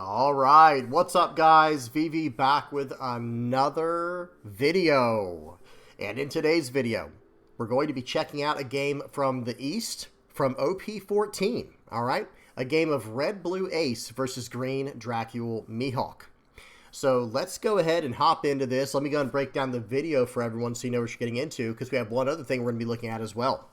All right, what's up guys? VV back with another video. And in today's video, we're going to be checking out a game from the East from OP14, all right? A game of Red Blue Ace versus Green Dracula Mihawk. So let's go ahead and hop into this. Let me go and break down the video for everyone so you know what you're getting into, because we have one other thing we're going to be looking at as well.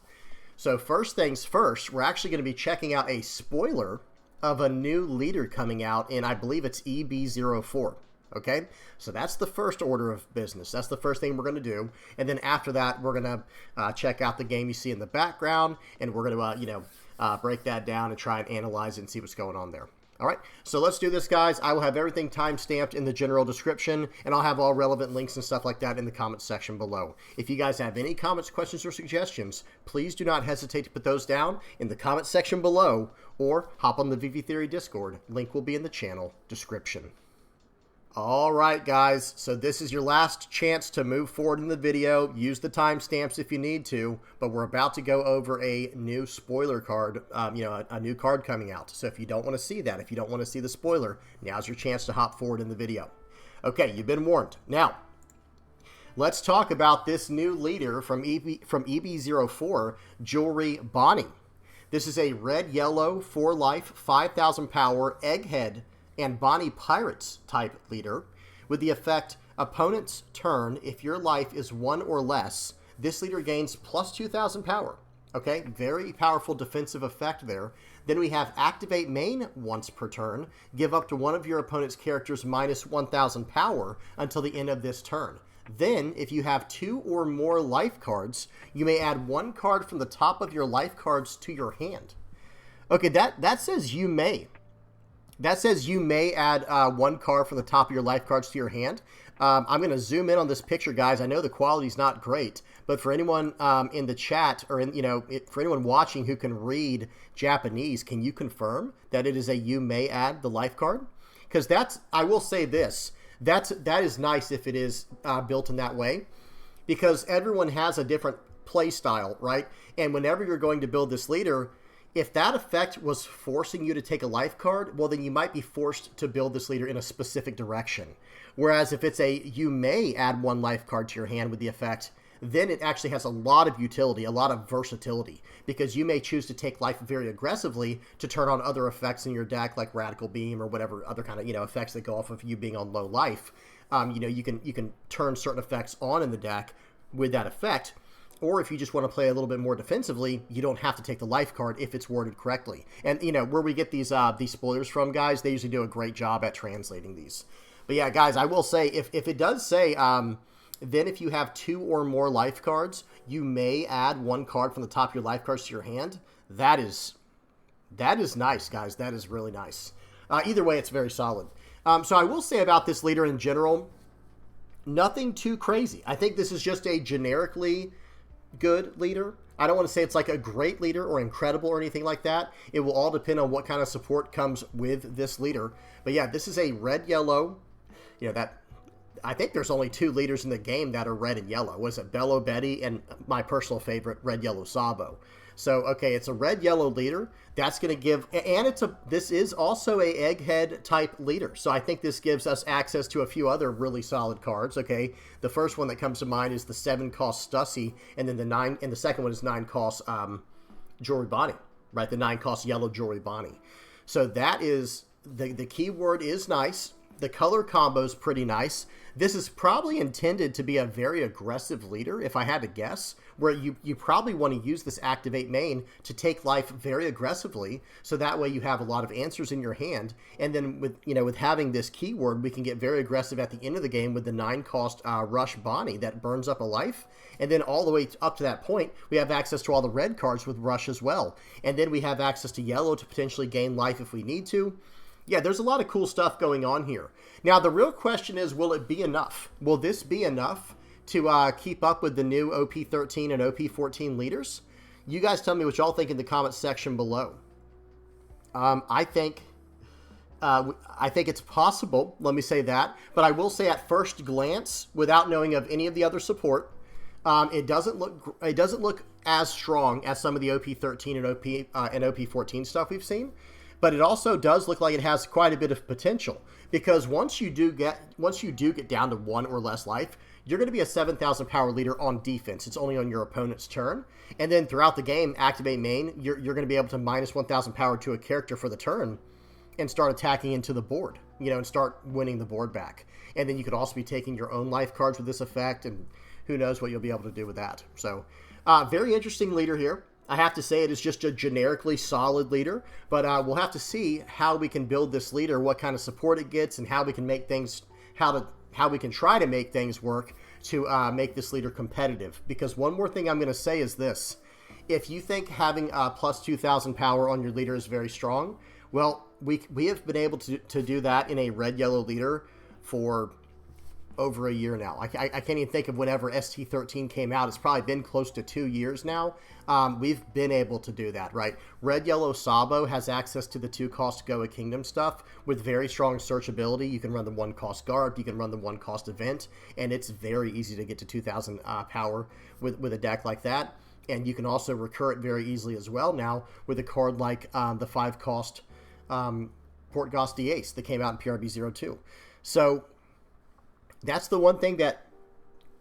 So first things first, we're actually going to be checking out a spoiler of a new leader coming out in, I believe it's EB-04. Okay, so that's the first order of business. That's the first thing we're going to do. And then after that, we're going to check out the game you see in the background, and we're going to, break that down and try and analyze it and see what's going on there. All right, so let's do this, guys. I will have everything time-stamped in the general description, and I'll have all relevant links and stuff like that in the comments section below. If you guys have any comments, questions, or suggestions, please do not hesitate to put those down in the comments section below, or hop on the VV Theory Discord. Link will be in the channel description. All right, guys, so this is your last chance to move forward in the video. Use the timestamps if you need to, but we're about to go over a new spoiler card, a new card coming out. So if you don't want to see that, if you don't want to see the spoiler, now's your chance to hop forward in the video. Okay, you've been warned. Now, let's talk about this new leader from EB-04, Jewelry Bonnie. This is a red-yellow, 4-life, 5,000 power, egghead, and Bonnie Pirates type leader with the effect opponent's turn. If your life is 1 or less, this leader gains plus 2,000 power. Okay, very powerful defensive effect there. Then we have activate main once per turn. Give up to one of your opponent's characters minus 1,000 power until the end of this turn. Then, if you have 2 or more life cards, you may add 1 card from the top of your life cards to your hand. Okay, that says you may. That says you may add 1 card from the top of your life cards to your hand. I'm going to zoom in on this picture, guys. I know the quality's not great, but for anyone in the chat or for anyone watching who can read Japanese, can you confirm that it is a you may add the life card? Because I will say this, that is nice if it is built in that way, because everyone has a different play style, right? And whenever you're going to build this leader, if that effect was forcing you to take a life card, well, then you might be forced to build this leader in a specific direction. Whereas if it's a you may add 1 life card to your hand with the effect, then it actually has a lot of utility, a lot of versatility, because you may choose to take life very aggressively to turn on other effects in your deck, like Radical Beam or whatever other kind of effects that go off of you being on low life. You can turn certain effects on in the deck with that effect. Or if you just want to play a little bit more defensively, you don't have to take the life card if it's worded correctly. And, where we get these spoilers from, guys, they usually do a great job at translating these. But yeah, guys, I will say, if it does say, then if you have 2 or more life cards, you may add 1 card from the top of your life cards to your hand. That is nice, guys. That is really nice. Either way, it's very solid. So I will say about this leader in general, nothing too crazy. I think this is just a generically good leader. I don't want to say it's like a great leader or incredible or anything like that. It will all depend on what kind of support comes with this leader. But yeah, this is a red-yellow. I think there's only 2 leaders in the game that are red and yellow. Was it Bello Betty and my personal favorite, red-yellow Sabo? So, okay, it's a red-yellow leader. That's going to give, and this is also a egghead type leader. So I think this gives us access to a few other really solid cards. Okay, the first one that comes to mind is the 7-cost Stussy, and then the second one is 9-cost Jewelry Bonnie, right? The 9-cost yellow Jewelry Bonnie. So that is the keyword is nice. The color combo is pretty nice. This is probably intended to be a very aggressive leader, if I had to guess, where you probably want to use this activate main to take life very aggressively, so that way you have a lot of answers in your hand. And then with having this keyword, we can get very aggressive at the end of the game with the 9-cost Rush Bonnie that burns up a life. And then all the way up to that point, we have access to all the red cards with Rush as well. And then we have access to yellow to potentially gain life if we need to. Yeah, there's a lot of cool stuff going on here. Now, the real question is, will it be enough? Will this be enough to keep up with the new OP13 and OP14 leaders? You guys tell me what y'all think in the comments section below. I think it's possible, let me say that. But I will say at first glance, without knowing of any of the other support, it doesn't look as strong as some of the OP13 and OP14 stuff we've seen. But it also does look like it has quite a bit of potential, because once you do get down to 1 or less life, you're going to be a 7,000 power leader on defense. It's only on your opponent's turn. And then throughout the game, activate main, you're going to be able to minus 1,000 power to a character for the turn and start attacking into the board, and start winning the board back. And then you could also be taking your own life cards with this effect, and who knows what you'll be able to do with that. So, very interesting leader here. I have to say it is just a generically solid leader, but we'll have to see how we can build this leader, what kind of support it gets, and how we can make things, how we can try to make things work to make this leader competitive. Because one more thing I'm going to say is this: if you think having plus 2,000 power on your leader is very strong, well, we have been able to do that in a red-yellow leader for over a year now. I can't even think of whenever ST13 came out. It's probably been close to 2 years now. We've been able to do that, right? Red-yellow Sabo has access to the 2-cost Goa Kingdom stuff with very strong searchability. You can run the 1-cost Guard, you can run the 1-cost Event, and it's very easy to get to 2,000 power with a deck like that. And you can also recur it very easily as well now with a card like the 5-cost Portgoss D-Ace that came out in PRB02. So that's the one thing that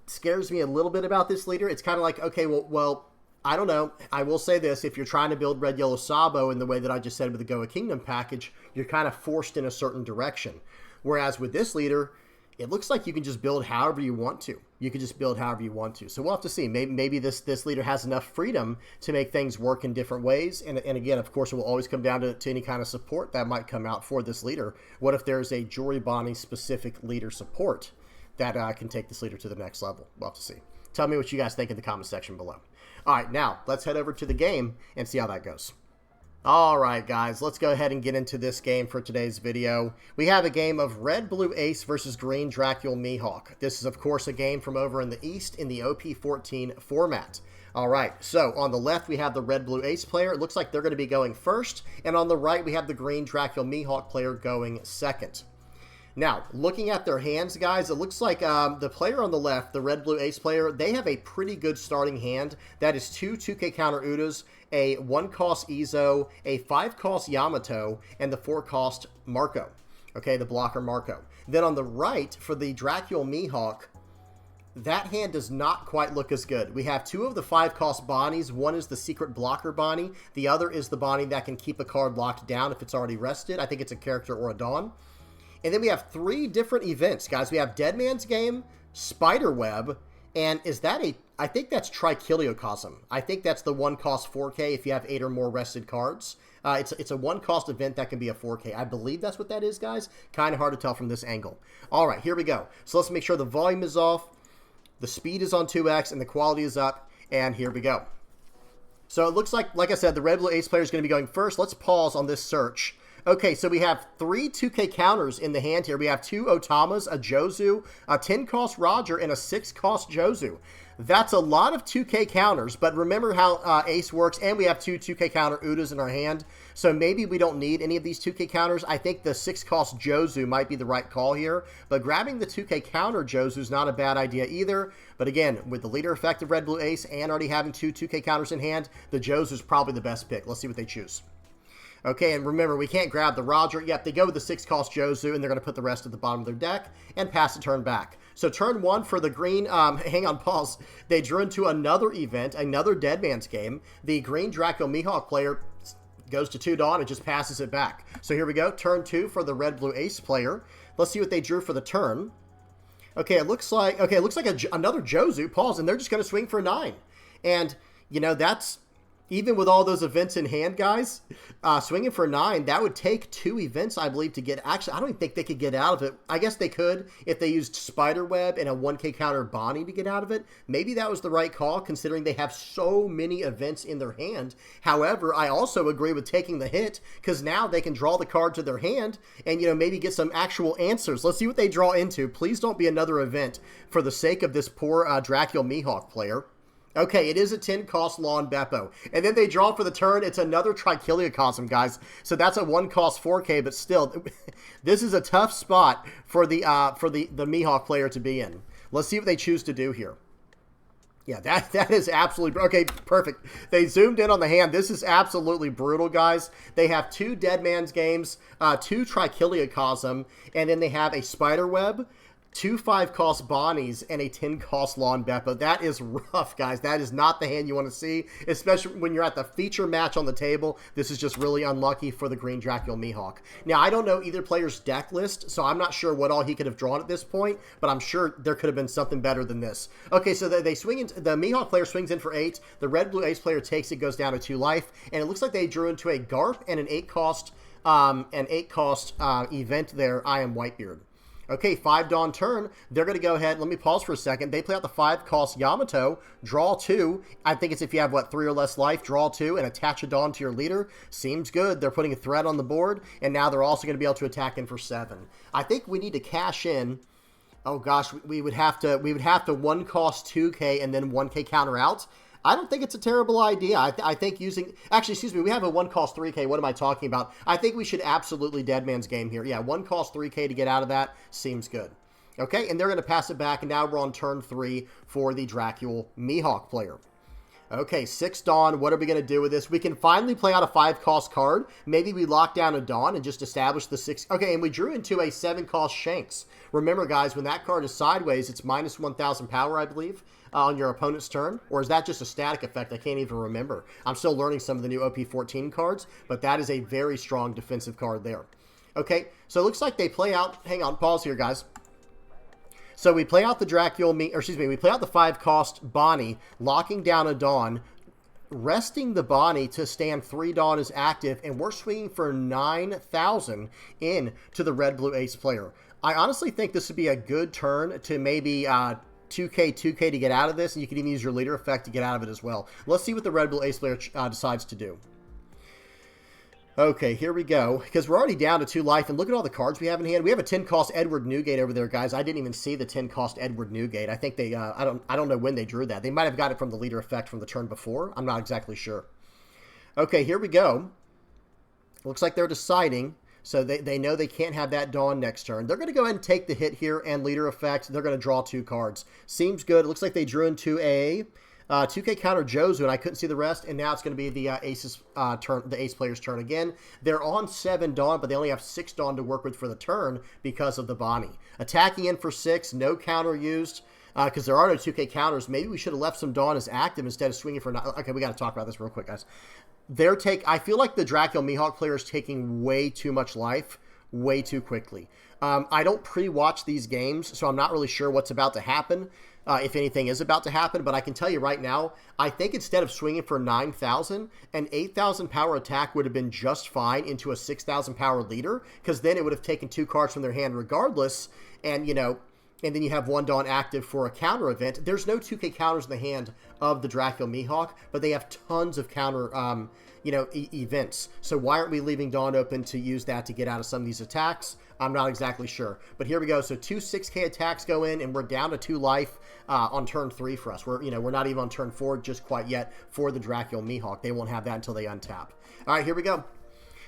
scares me a little bit about this leader. It's kind of like, okay, well, I don't know. I will say this: if you're trying to build red-yellow Sabo in the way that I just said with the Goa Kingdom package, you're kind of forced in a certain direction. Whereas with this leader, it looks like you can just build however you want to. You can just build however you want to. So we'll have to see. Maybe this leader has enough freedom to make things work in different ways. And again, of course, it will always come down to any kind of support that might come out for this leader. What if there's a Jory Bonnie specific leader support that can take this leader to the next level? We'll have to see. Tell me what you guys think in the comment section below. All right, now let's head over to the game and see how that goes. All right, guys, let's go ahead and get into this game for today's video. We have a game of Red Blue Ace versus Green Dracula Mihawk. This is, of course, a game from over in the East in the OP14 format. All right, so on the left, we have the Red Blue Ace player. It looks like they're going to be going first. And on the right, we have the Green Dracula Mihawk player going second. Now, looking at their hands, guys, it looks like the player on the left, the Red-Blue Ace player, they have a pretty good starting hand. That is 2 2K counter Udas, a 1-cost Izo, a 5-cost Yamato, and the 4-cost Marco. Okay, the blocker Marco. Then on the right, for the Dracula Mihawk, that hand does not quite look as good. We have 2 of the 5-cost Bonnies. One is the secret blocker Bonnie. The other is the Bonnie that can keep a card locked down if it's already rested. I think it's a character or a Dawn. And then we have 3 different events, guys. We have Dead Man's Game, Spiderweb, and is that I think that's Trichiliocosm. I think that's the 1-cost 4K if you have 8 or more rested cards. It's a 1-cost event that can be a 4K. I believe that's what that is, guys. Kind of hard to tell from this angle. All right, here we go. So let's make sure the volume is off, the speed is on 2x, and the quality is up, and here we go. So it looks like I said, the Red Blue Ace player is going to be going first. Let's pause on this search. Okay, so we have 3 2K counters in the hand here. We have 2 Otamas, a Jozu, a 10-cost Roger, and a 6-cost Jozu. That's a lot of 2K counters, but remember how Ace works, and we have 2 2K counter Udas in our hand, so maybe we don't need any of these 2K counters. I think the 6-cost Jozu might be the right call here, but grabbing the 2K counter Jozu is not a bad idea either. But again, with the leader effect of Red Blue Ace and already having 2 2K counters in hand, the Jozu is probably the best pick. Let's see what they choose. Okay, and remember, we can't grab the Roger. Yep, they go with the 6-cost Jozu, and they're going to put the rest at the bottom of their deck and pass a turn back. So turn 1 for the green, hang on, pause. They drew into another event, another Dead Man's Game. The Green Dracula Mihawk player goes to 2 Dawn and just passes it back. So here we go, turn 2 for the Red Blue Ace player. Let's see what they drew for the turn. Okay, it looks like another Jozu, pause, and they're just going to swing for 9. And, that's... Even with all those events in hand, guys, swinging for 9, that would take 2 events, I believe, to get... Actually, I don't even think they could get out of it. I guess they could if they used Spiderweb and a 1K counter Bonnie to get out of it. Maybe that was the right call, considering they have so many events in their hand. However, I also agree with taking the hit, because now they can draw the card to their hand and, maybe get some actual answers. Let's see what they draw into. Please don't be another event for the sake of this poor Dracula Mihawk player. Okay, it is a 10-cost Lawn Beppo. And then they draw for the turn. It's another Trichiliocosm, guys. So that's a 1-cost 4K, but still, this is a tough spot for the Mihawk player to be in. Let's see what they choose to do here. Yeah, that is absolutely... Okay, perfect. They zoomed in on the hand. This is absolutely brutal, guys. They have 2 Dead Man's Games, 2 Trichiliocosm, and then they have a Spiderweb, 2 5-cost Bonnies, and a 10-cost Lawn Beppo. That is rough, guys. That is not the hand you want to see, especially when you're at the feature match on the table. This is just really unlucky for the Green Dracula Mihawk. Now, I don't know either player's deck list, so I'm not sure what all he could have drawn at this point, but I'm sure there could have been something better than this. Okay, so they swing in, the Mihawk player swings in for 8, the red-blue ace player takes it, goes down to 2 life, and it looks like they drew into a Garp and an 8-cost event there, I Am Whitebeard. Okay, 5 Dawn turn. They're going to go ahead. Let me pause for a second. They play out the 5-cost Yamato, draw 2. I think it's if you have, what, 3 or less life, draw 2, and attach a Dawn to your leader. Seems good. They're putting a threat on the board, and now they're also going to be able to attack in for 7. I think we need to cash in. Oh, gosh, we would have to 1-cost 2K and then 1K counter out. I don't think it's a terrible idea. I think using... Actually, excuse me, we have a 1-cost 3K. What am I talking about? I think we should absolutely Dead Man's Game here. Yeah, 1-cost 3K to get out of that seems good. Okay, and they're going to pass it back, and now we're on turn 3 for the Dracula Mihawk player. Okay, 6 Dawn. What are we going to do with this? We can finally play out a 5-cost card. Maybe we lock down a Dawn and just establish the 6... Okay, and we drew into a 7-cost Shanks. Remember, guys, when that card is sideways, it's minus 1,000 power, I believe, on your opponent's turn. Or is that just a static effect? I can't even remember. I'm still learning some of the new OP14 cards, but that is a very strong defensive card there. Okay, so it looks like they play out... Hang on, pause here, guys. So we play out the we play out the 5-cost Bonnie, locking down a Dawn, resting the Bonnie to stand 3 Dawn is active, and we're swinging for 9,000 in to the red-blue ace player. I honestly think this would be a good turn to maybe 2K to get out of this, and you can even use your leader effect to get out of it as well. Let's see what the red-blue ace player decides to do. Okay, here we go, because we're already down to 2 life, and look at all the cards we have in hand. We have a 10-cost Edward Newgate over there, guys. I didn't even see the 10-cost Edward Newgate. I think they, I don't know when they drew that. They might have got it from the leader effect from the turn before. I'm not exactly sure. Okay, here we go. Looks like they're deciding, so they know they can't have that Dawn next turn. They're going to go ahead and take the hit here and leader effect. They're going to draw 2 cards. Seems good. It looks like they drew into a... 2K counter Jozu, and I couldn't see the rest, and now it's going to be the ace's turn, the ace player's turn again. They're on 7 Dawn, but they only have 6 Dawn to work with for the turn because of the Bonnie. Attacking in for 6, no counter used, because there are no 2K counters. Maybe we should have left some Dawn as active instead of swinging for... Okay, we got to talk about this real quick, guys. I feel like the Dracula Mihawk player is taking way too much life way too quickly. I don't pre-watch these games, so I'm not really sure what's about to happen. If anything is about to happen, but I can tell you right now, I think instead of swinging for 9,000, an 8,000 power attack would have been just fine into a 6,000 power leader, because then it would have taken 2 cards from their hand regardless, and, you know, and then you have 1 Dawn active for a counter event. There's no 2K counters in the hand of the Dracula Mihawk, but they have tons of counter, events. So why aren't we leaving Dawn open to use that to get out of some of these attacks? I'm not exactly sure. But here we go. So 2 6K attacks go in, and we're down to 2 life on turn 3 for us. We're not even on turn 4 just quite yet for the Dracula Mihawk. They won't have that until they untap. All right, here we go.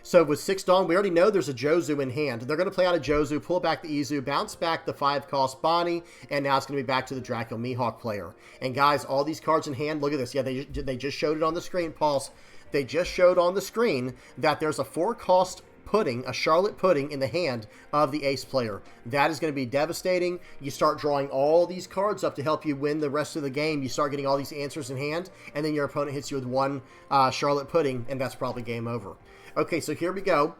So with 6 Dawn, we already know there's a Jozu in hand. They're going to play out a Jozu, pull back the Izu, bounce back the 5-cost Bonnie, and now it's going to be back to the Dracula Mihawk player. And guys, all these cards in hand, look at this. Yeah, they just showed it on the screen, Pulse. They just showed on the screen that there's a 4-cost pudding, a Charlotte pudding in the hand of the ace player. That is going to be devastating. You start drawing all these cards up to help you win the rest of the game. You start getting all these answers in hand, and then your opponent hits you with 1 Charlotte pudding, and that's probably game over. Okay, so here we go.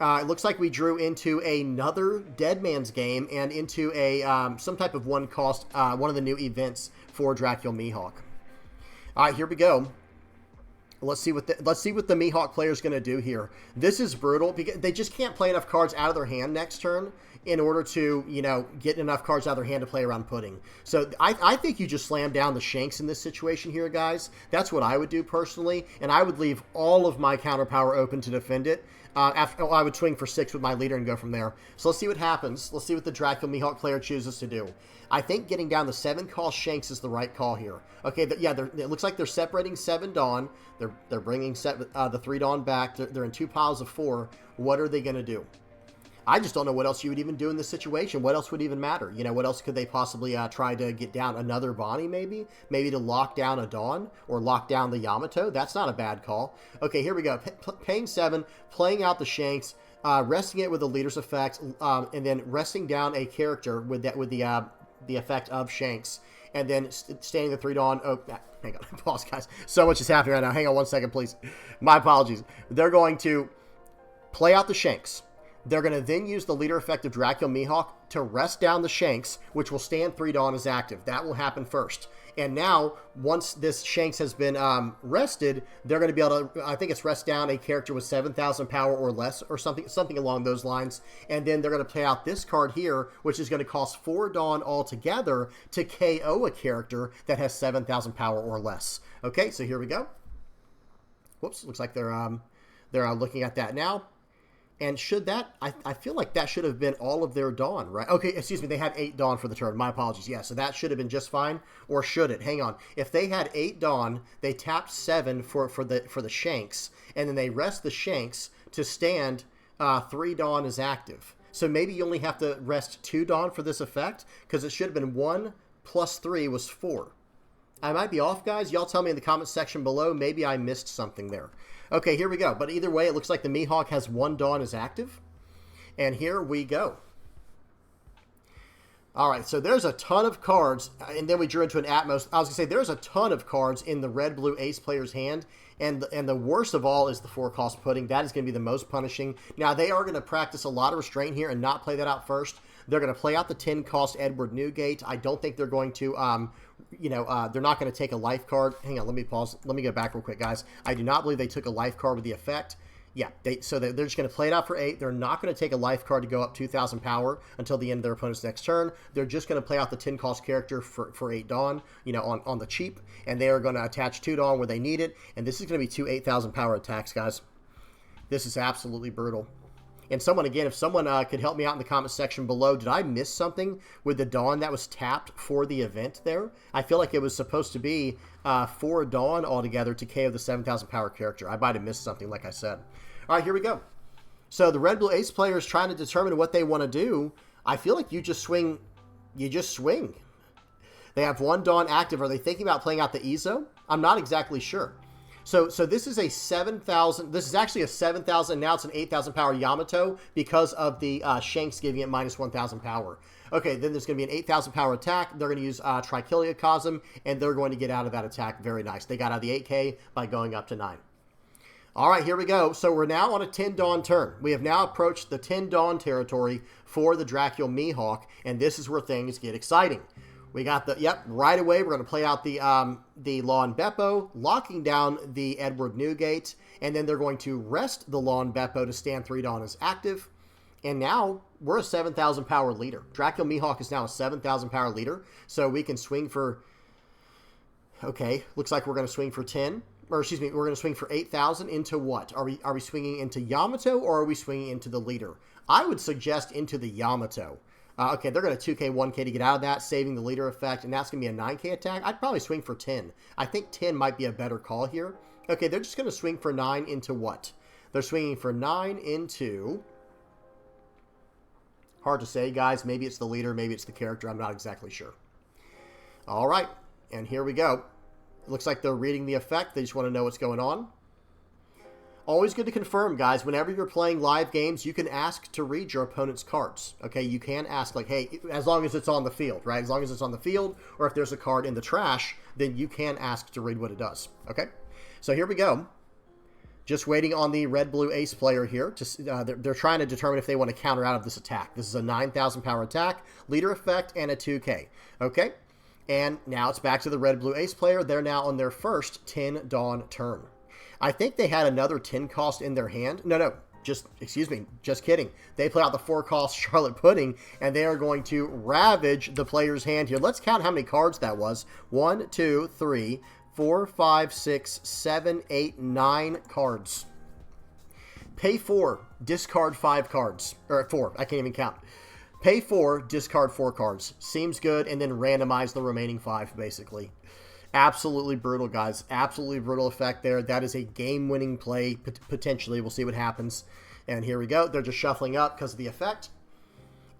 It looks like we drew into another Dead Man's Game and into a some type of 1-cost, one of the new events for Dracula Mihawk. All right, here we go. Let's see what the Mihawk player is going to do here. This is brutal because they just can't play enough cards out of their hand next turn in order to, get enough cards out of their hand to play around pudding. So I think you just slam down the Shanks in this situation here, guys. That's what I would do personally, and I would leave all of my counter power open to defend it. I would swing for 6 with my leader and go from there. So let's see what happens. Let's see what the Dracula Mihawk player chooses to do. I think getting down the 7-cost Shanks is the right call here. Okay, it looks like they're separating 7 Dawn. They're bringing the 3 Dawn back. They're in 2 piles of 4. What are they going to do? I just don't know what else you would even do in this situation. What else would even matter? You know, what else could they possibly try to get down? Another Bonnie, maybe? Maybe to lock down a Dawn or lock down the Yamato? That's not a bad call. Okay, here we go. Paying 7, playing out the Shanks, resting it with the leader's effect, and then resting down a character with the effect of Shanks, and then staying the 3 Dawn. Oh, hang on. Pause, guys. So much is happening right now. Hang on 1 second, please. My apologies. They're going to play out the Shanks. They're going to then use the leader effect of Dracula Mihawk to rest down the Shanks, which will stand 3 Dawn as active. That will happen first. And now, once this Shanks has been rested, they're going to be able to, I think it's rest down a character with 7,000 power or less, or something along those lines. And then they're going to play out this card here, which is going to cost 4 Dawn altogether to KO a character that has 7,000 power or less. Okay, so here we go. Whoops, looks like they're looking at that now. And should that, I feel like that should have been all of their Dawn, right? Okay, excuse me, they had 8 Dawn for the turn. My apologies. Yeah, so that should have been just fine, or should it? Hang on. If they had 8 Dawn, they tapped 7 for the Shanks, and then they rest the Shanks to stand 3 Dawn as active. So maybe you only have to rest 2 Dawn for this effect, because it should have been 1 plus 3 was 4. I might be off, guys. Y'all tell me in the comment section below. Maybe I missed something there. Okay, here we go. But either way, it looks like the Mihawk has 1 Dawn as active. And here we go. All right, so there's a ton of cards. And then we drew into an Atmos. I was going to say, there's a ton of cards in the red-blue ace player's hand. And the worst of all is the 4-cost pudding. That is going to be the most punishing. Now, they are going to practice a lot of restraint here and not play that out first. They're going to play out the 10-cost Edward Newgate. I don't think they're going to, they're not going to take a life card. Hang on, let me pause. Let me go back real quick, guys. I do not believe they took a life card with the effect. Yeah, so they're just going to play it out for 8. They're not going to take a life card to go up 2,000 power until the end of their opponent's next turn. They're just going to play out the 10-cost character for 8 Dawn, on the cheap. And they are going to attach 2 Dawn where they need it. And this is going to be 2 8,000 power attacks, guys. This is absolutely brutal. And someone, again, if someone could help me out in the comment section below, did I miss something with the Dawn that was tapped for the event there? I feel like it was supposed to be 4 Dawn altogether to KO the 7,000 power character. I might have missed something, like I said. All right, here we go. So the red-blue ace player is trying to determine what they want to do. I feel like you just swing. You just swing. They have 1 Dawn active. Are they thinking about playing out the Izo? I'm not exactly sure. So this is a 7,000. This is actually a 7,000. Now it's an 8,000 power Yamato because of the Shanks giving it minus 1,000 power. Okay, then there's going to be an 8,000 power attack. They're going to use Trichiliocosm, and they're going to get out of that attack. Very nice. They got out of the 8K by going up to 9. All right, here we go. So we're now on a 10 Dawn turn. We have now approached the 10 Dawn territory for the Dracula Mihawk, and this is where things get exciting. We got right away, we're going to play out the Lawn Beppo, locking down the Edward Newgate, and then they're going to rest the Lawn Beppo to stand 3 Dawn as active. And now we're a 7,000 power leader. Dracula Mihawk is now a 7,000 power leader, so we can swing for, okay, looks like we're going to swing for 10. Or excuse me, we're going to swing for 8,000 into what? Are we swinging into Yamato, or are we swinging into the leader? I would suggest into the Yamato. Okay, they're going to 2K, 1K to get out of that, saving the leader effect, and that's going to be a 9K attack. I'd probably swing for 10. I think 10 might be a better call here. Okay, they're just going to swing for 9 into what? They're swinging for 9 into... Hard to say, guys. Maybe it's the leader, maybe it's the character. I'm not exactly sure. All right, and here we go. It looks like they're reading the effect. They just want to know what's going on. Always good to confirm, guys. Whenever you're playing live games, you can ask to read your opponent's cards. Okay, you can ask, like, hey, as long as it's on the field, right? As long as it's on the field, or if there's a card in the trash, then you can ask to read what it does. Okay, so here we go. Just waiting on the red-blue ace player here. They're trying to determine if they want to counter out of this attack. This is a 9,000 power attack, leader effect, and a 2K. Okay, and now it's back to the red-blue ace player. They're now on their first 10 Dawn turn. I think they had another 10 cost in their hand. No, just kidding. They play out the 4-cost Charlotte Pudding, and they are going to ravage the player's hand here. Let's count how many cards that was. 1, 2, 3, 4, 5, 6, 7, 8, 9 cards. Pay 4, discard 5 cards. Or 4, I can't even count. Pay 4, discard 4 cards. Seems good, and then randomize the remaining 5, basically. Absolutely brutal, guys. Absolutely brutal effect there. That is a game-winning play, potentially. We'll see what happens. And here we go. They're just shuffling up because of the effect.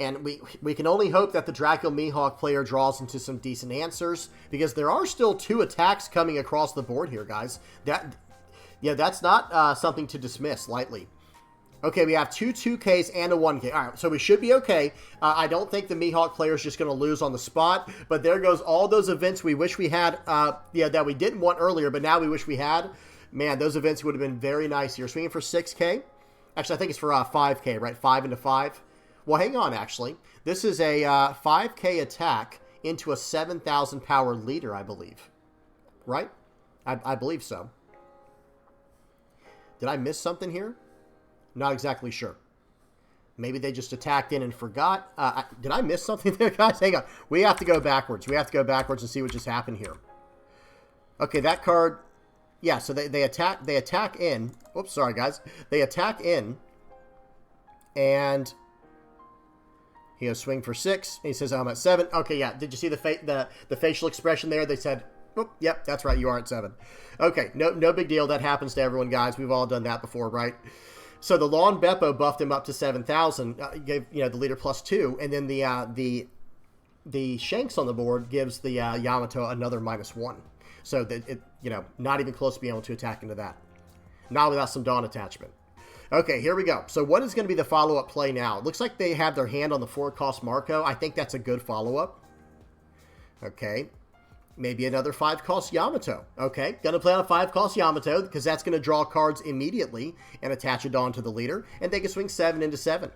And we can only hope that the Draco Mihawk player draws into some decent answers, because there are still 2 attacks coming across the board here, guys. That's not something to dismiss lightly. Okay, we have 2 2Ks and a 1K. All right, so we should be okay. I don't think the Mihawk player is just going to lose on the spot, but there goes all those events we wish we had, that we didn't want earlier, but now we wish we had. Man, those events would have been very nice here. Swinging for 6K. Actually, I think it's for 5K, right? 5 into 5. Well, hang on, actually. This is a 5K attack into a 7,000 power leader, I believe. Right? I believe so. Did I miss something here? Not exactly sure. Maybe they just attacked in and forgot. Did I miss something there, guys? Hang on. We have to go backwards. We have to go backwards and see what just happened here. Okay, that card... Yeah, so they attack in. Oops, sorry, guys. They attack in. And... He'll swing for 6. He says, I'm at 7. Okay, yeah. Did you see the facial expression there? They said, oh, yep, that's right. You are at 7. Okay, no big deal. That happens to everyone, guys. We've all done that before, right? So the Lawn Beppo buffed him up to 7,000. Gave the leader +2, and then the Shanks on the board gives the Yamato another -1. So that not even close to being able to attack into that. Not without some Dawn attachment. Okay, here we go. So what is going to be the follow-up play now? It looks like they have their hand on the 4-cost Marco. I think that's a good follow-up. Okay. Maybe another 5-cost Yamato. Okay, going to play on a 5-cost Yamato, because that's going to draw cards immediately and attach a Dawn to the leader. And they can swing 7 into 7.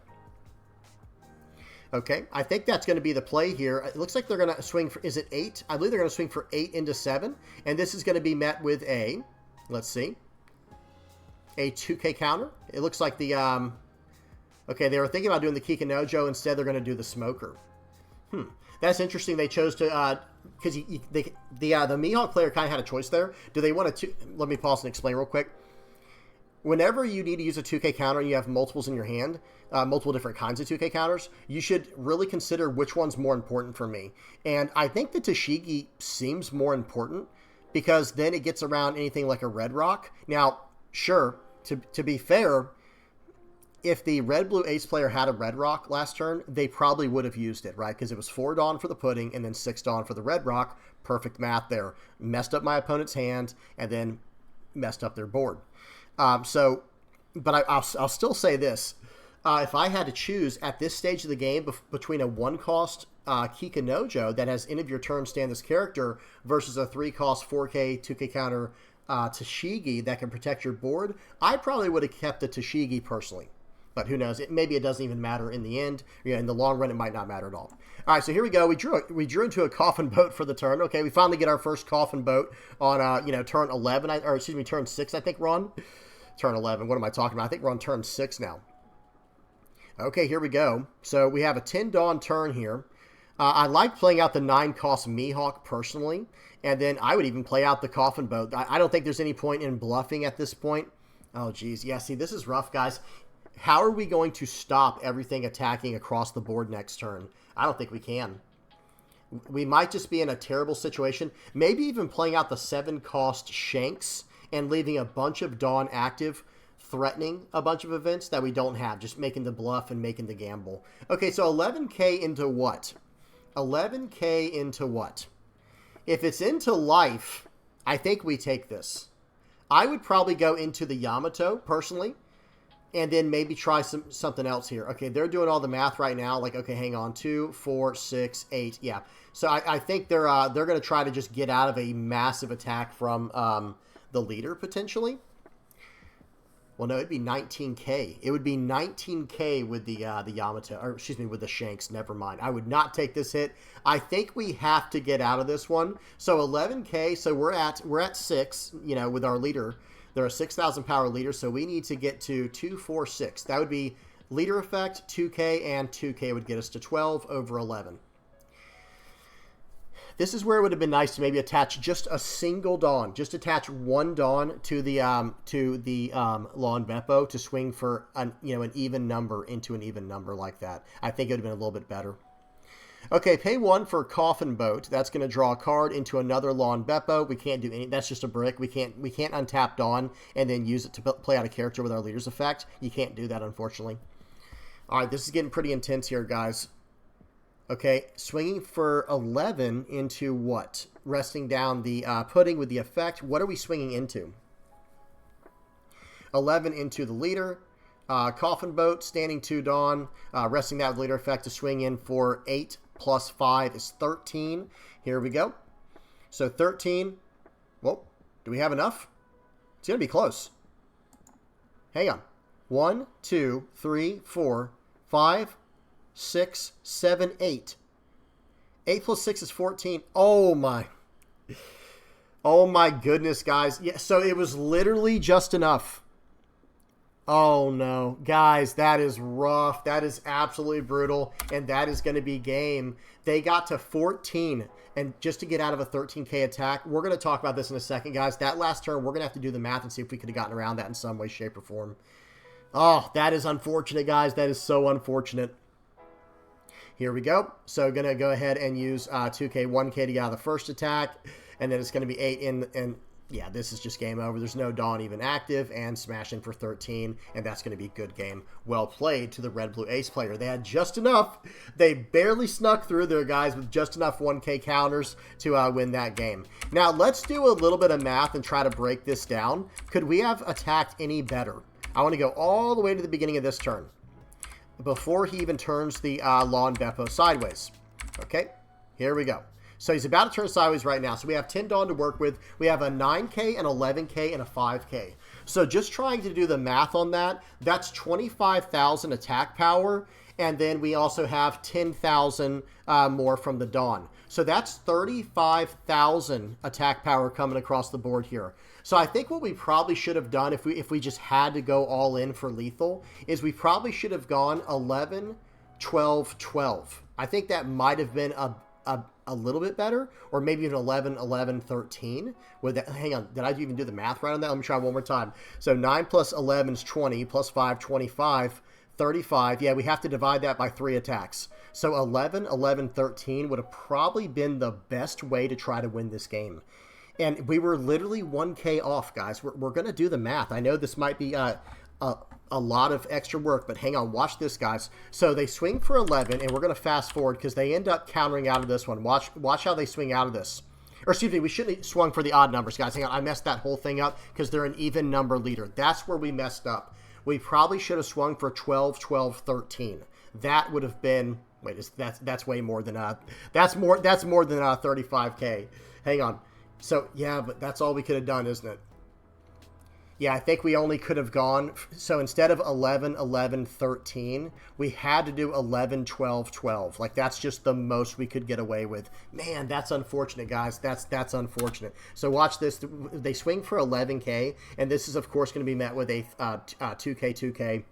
Okay, I think that's going to be the play here. It looks like they're going to swing for, is it 8? I believe they're going to swing for 8 into 7. And this is going to be met with a, let's see, a 2K counter. It looks like the, okay, they were thinking about doing the Kikinojo. Instead, they're going to do the Smoker. That's interesting. They chose to, because the Mihawk player kind of had a choice there. Do they want to, let me pause and explain real quick. Whenever you need to use a 2K counter and you have multiples in your hand, multiple different kinds of 2K counters, you should really consider which one's more important for me. And I think the Tashigi seems more important, because then it gets around anything like a Red Rock. Now, sure, to be fair, if the red-blue ace player had a Red Rock last turn, they probably would have used it, right? Because it was 4 Dawn for the pudding and then 6 Dawn for the Red Rock. Perfect math there. Messed up my opponent's hand and then messed up their board. But I'll still say this. If I had to choose at this stage of the game between a 1-cost Kikinojo that has end of your turn stand this character versus a 3-cost 4K 2K counter Tashigi that can protect your board, I probably would have kept the Tashigi personally. But who knows? Maybe it doesn't even matter in the end. In the long run, it might not matter at all. All right, so here we go. We drew into a Coffin Boat for the turn. Okay, we finally get our first Coffin Boat on turn 11, or excuse me, turn 6. I think we're on turn 11. What am I talking about? I think we're on turn 6 now. Okay, here we go. So we have a 10 Dawn turn here. I like playing out the 9-cost Mihawk personally, and then I would even play out the Coffin Boat. I don't think there's any point in bluffing at this point. Oh, geez. Yeah, see, this is rough, guys. How are we going to stop everything attacking across the board next turn? I don't think we can. We might just be in a terrible situation. Maybe even playing out the 7-cost Shanks and leaving a bunch of Dawn active, threatening a bunch of events that we don't have, just making the bluff and making the gamble. Okay, so 11K into what? 11K into what? If it's into life, I think we take this. I would probably go into the Yamato, personally, and then maybe try something else here. Okay, they're doing all the math right now. Like, okay, hang on. 2, 4, 6, 8. Yeah. So I think they're going to try to just get out of a massive attack from the leader, potentially. Well, no, it'd be 19K. It would be 19K with the Yamato, or excuse me, with the Shanks. Never mind. I would not take this hit. I think we have to get out of this one. So 11K. So we're at 6. With our leader. They're a 6,000 power leader, so we need to get to 2, 4, 6. That would be leader effect, 2K, and 2K would get us to 12 over 11. This is where it would have been nice to maybe attach just a single Dawn. Just attach one Dawn to the Lawn Beppo to swing for an even number into an even number like that. I think it would have been a little bit better. Okay, pay 1 for Coffin Boat. That's going to draw a card into another Lawn Beppo. We can't do any. That's just a brick. We can't untap Dawn and then use it to play out a character with our leader's effect. You can't do that, unfortunately. All right, this is getting pretty intense here, guys. Okay, swinging for 11 into what? Resting down the pudding with the effect. What are we swinging into? 11 into the leader. Coffin Boat, standing 2 Dawn, resting that with leader effect to swing in for 8 plus 5 is 13. Here we go. So 13. Well, do we have enough? It's going to be close. Hang on. 1, 2, 3, 4, 5, 6, 7, 8. 8 plus 6 is 14. Oh my. Oh my goodness, guys. Yeah, so it was literally just enough. Oh no, guys, that is rough. That is absolutely brutal, and that is going to be game. They got to 14, and just to get out of a 13k attack, we're going to talk about this in a second, guys. That last turn, we're going to have to do the math and see if we could have gotten around that in some way, shape, or form. Oh, that is unfortunate, guys. That is so unfortunate. Here we go. So going to go ahead and use 2k, 1k to get out of the first attack, and then it's going to be 8 in. Yeah, this is just game over. There's no Dawn even active, and smashing for 13, and that's going to be a good game. Well played to the red-blue ace player. They had just enough. They barely snuck through there, guys, with just enough 1k counters to win that game. Now, let's do a little bit of math and try to break this down. Could we have attacked any better? I want to go all the way to the beginning of this turn, before he even turns the Lawn Beppo sideways. Okay, here we go. So he's about to turn sideways right now. So we have 10 Dawn to work with. We have a 9k, an 11k, and a 5k. So just trying to do the math on that, that's 25,000 attack power. And then we also have 10,000 more from the Dawn. So that's 35,000 attack power coming across the board here. So I think what we probably should have done if we just had to go all in for lethal is we probably should have gone 11, 12, 12. I think that might have been a little bit better, or maybe even 11, 11, 13. With that, hang on, did I even do the math right on that? Let me try one more time. So 9 plus 11 is 20, plus 5, 25, 35. Yeah, we have to divide that by 3 attacks. So 11, 11, 13 would have probably been the best way to try to win this game. And we were literally 1k off, guys. We're going to do the math. I know this might be a lot of extra work, but hang on, watch this, guys. So they swing for 11, and we're going to fast forward because they end up countering out of this one. Watch how they swing out of this. Or excuse me, we shouldn't have swung for the odd numbers, guys. Hang on, I messed that whole thing up because they're an even number leader. That's where we messed up. We probably should have swung for 12, 12, 13. That would have been, wait, that's way more than that's more than 35k. Hang on. So yeah, but that's all we could have done, isn't it? Yeah, I think we only could have gone, so instead of 11, 11, 13, we had to do 11, 12, 12. Like, that's just the most we could get away with. Man, that's unfortunate, guys. That's unfortunate. So watch this. They swing for 11k, and this is, of course, going to be met with a 2k,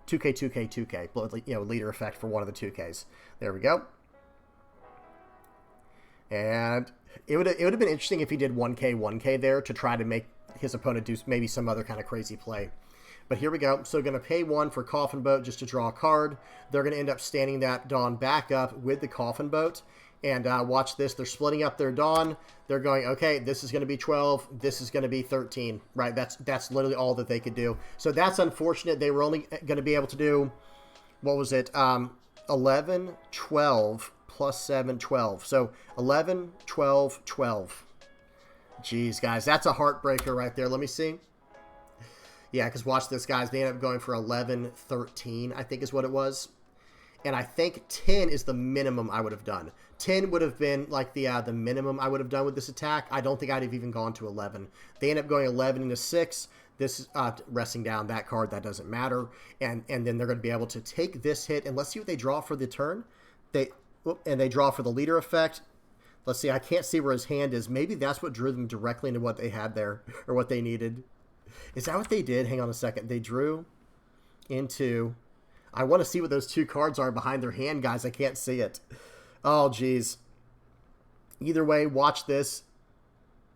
2k, you know, leader effect for one of the 2ks. There we go. And it would have been interesting if he did 1k, 1k there to try to make his opponent do maybe some other kind of crazy play. But here we go. So going to pay 1 for Coffin Boat just to draw a card. They're going to end up standing that Dawn back up with the Coffin Boat. And watch this. They're splitting up their Dawn. They're going, okay, this is going to be 12. This is going to be 13. Right? That's literally all that they could do. So that's unfortunate. They were only going to be able to do, what was it? 11, 12, plus 7, 12. So 11, 12, 12. Jeez, guys, that's a heartbreaker right there. Let me see. Yeah, because watch this, guys. They ended up going for 11, 13, I think is what it was. And I think 10 is the minimum I would have done. 10 would have been like the minimum I would have done with this attack. I don't think I'd have even gone to 11. They end up going 11 into 6. This is resting down that card. That doesn't matter. And then they're going to be able to take this hit. And let's see what they draw for the turn. They draw for the leader effect. Let's see, I can't see where his hand is. Maybe that's what drew them directly into what they had there, or what they needed. Is that what they did? Hang on a second. They drew into... I want to see what those 2 cards are behind their hand, guys. I can't see it. Oh, geez. Either way, watch this.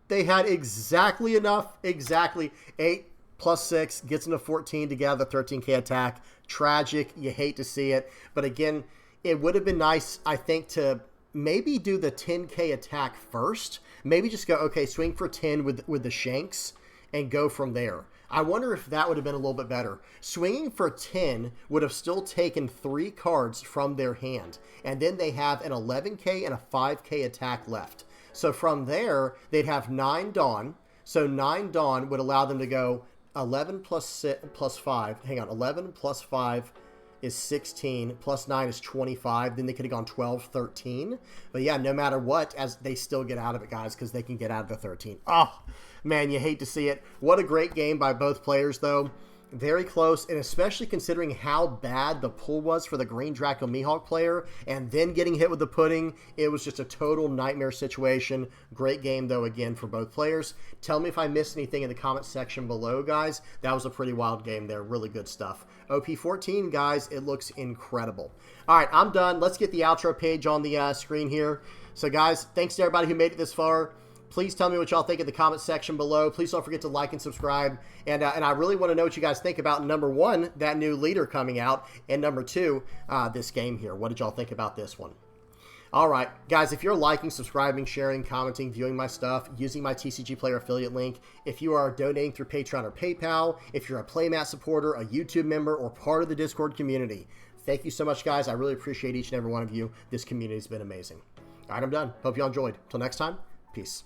They had exactly enough. Exactly. 8 plus 6 gets into 14 to get out of the 13k attack. Tragic. You hate to see it. But again... it would have been nice, I think, to maybe do the 10K attack first. Maybe just go, okay, swing for 10 with the shanks and go from there. I wonder if that would have been a little bit better. Swinging for 10 would have still taken 3 cards from their hand. And then they have an 11K and a 5K attack left. So from there, they'd have 9 Dawn. So 9 Dawn would allow them to go 11 plus 5. Hang on, 11 plus 5 is 16, plus 9 is 25. Then they could have gone 12, 13. But yeah, no matter what, as they still get out of it, guys, because they can get out of the 13. Oh, man, you hate to see it. What a great game by both players, though. Very close, and especially considering how bad the pull was for the Green Draco Mihawk player, and then getting hit with the pudding, it was just a total nightmare situation. Great game, though, again, for both players. Tell me if I missed anything in the comment section below, guys. That was a pretty wild game there. Really good stuff. OP14, guys, it looks incredible. All right, I'm done. Let's get the outro page on the screen here. So, guys, thanks to everybody who made it this far. Please tell me what y'all think in the comment section below. Please don't forget to like and subscribe. And I really want to know what you guys think about, number 1, that new leader coming out, and number 2, this game here. What did y'all think about this one? All right, guys, if you're liking, subscribing, sharing, commenting, viewing my stuff, using my TCG Player affiliate link, if you are donating through Patreon or PayPal, if you're a Playmat supporter, a YouTube member, or part of the Discord community, thank you so much, guys. I really appreciate each and every one of you. This community has been amazing. All right, I'm done. Hope y'all enjoyed. Till next time, peace.